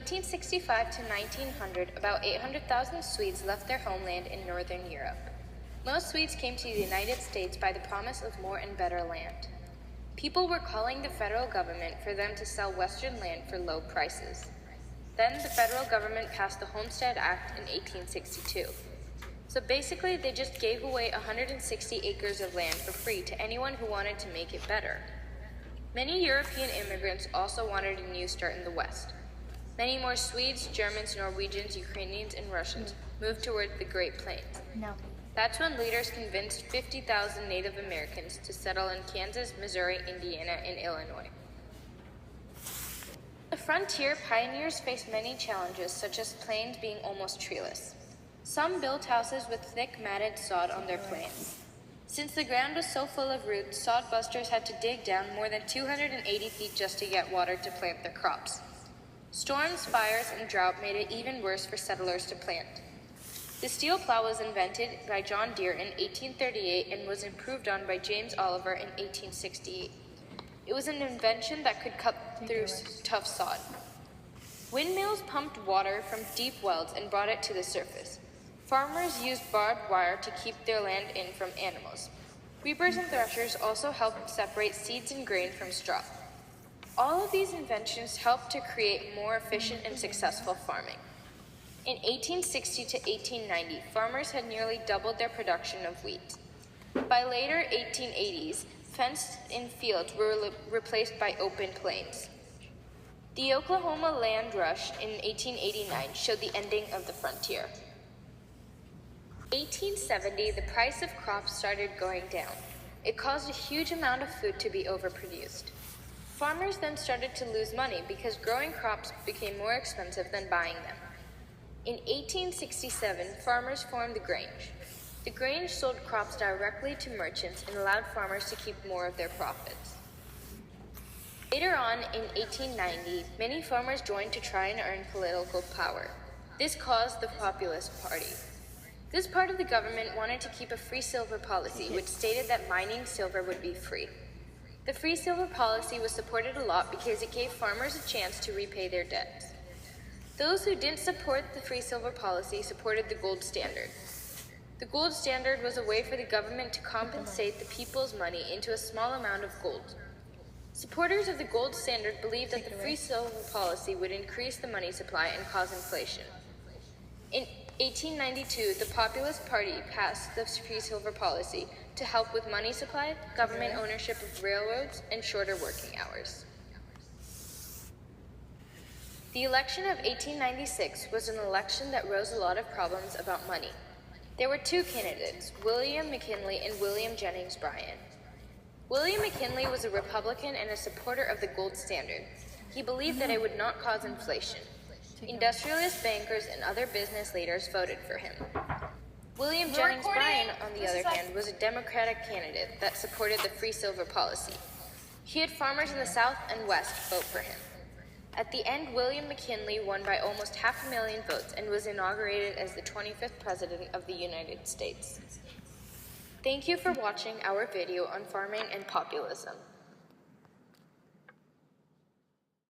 1865 to 1900, about 800,000 Swedes left their homeland in Northern Europe. Most Swedes came to the United States by the promise of more and better land. People were calling the federal government for them to sell Western land for low prices. Then the federal government passed the Homestead Act in 1862. So basically, they just gave away 160 acres of land for free to anyone who wanted to make it better. Many European immigrants also wanted a new start in the West. Many more Swedes, Germans, Norwegians, Ukrainians, and Russians moved toward the Great Plains. That's when leaders convinced 50,000 Native Americans to settle in Kansas, Missouri, Indiana, and Illinois. The frontier, pioneers faced many challenges, such as plains being almost treeless. Some built houses with thick matted sod on their plains. Since the ground was so full of roots, sod busters had to dig down more than 280 feet just to get water to plant their crops. Storms, fires, and drought made it even worse for settlers to plant. The steel plow was invented by John Deere in 1838 and was improved on by James Oliver in 1868. It was an invention that could cut through tough sod. Windmills pumped water from deep wells and brought it to the surface. Farmers used barbed wire to keep their land in from animals. Reapers and threshers also helped separate seeds and grain from straw. All of these inventions helped to create more efficient and successful farming. In 1860 to 1890, farmers had nearly doubled their production of wheat. By later 1880s, fenced-in fields were replaced by open plains. The Oklahoma land rush in 1889 showed the ending of the frontier. 1870, the price of crops started going down. It caused a huge amount of food to be overproduced. Farmers then started to lose money because growing crops became more expensive than buying them. In 1867, farmers formed the Grange. The Grange sold crops directly to merchants and allowed farmers to keep more of their profits. Later on, in 1890, many farmers joined to try and earn political power. This caused the Populist Party. This part of the government wanted to keep a free silver policy, which stated that mining silver would be free. The free silver policy was supported a lot because it gave farmers a chance to repay their debts. Those who didn't support the free silver policy supported the gold standard. The gold standard was a way for the government to compensate the people's money into a small amount of gold. Supporters of the gold standard believed that the free silver policy would increase the money supply and cause inflation. In 1892, the Populist Party passed the free silver policy to help with money supply, government ownership of railroads, and shorter working hours. The election of 1896 was an election that rose a lot of problems about money. There were two candidates, William McKinley and William Jennings Bryan. William McKinley was a Republican and a supporter of the gold standard. He believed that it would not cause inflation. Industrialist bankers and other business leaders voted for him. William Jennings Bryan, on the other hand, was a Democratic candidate that supported the free silver policy. He had farmers in the South and West vote for him. At the end, William McKinley won by almost 500,000 votes and was inaugurated as the 25th President of the United States. Thank you for watching our video on farming and populism.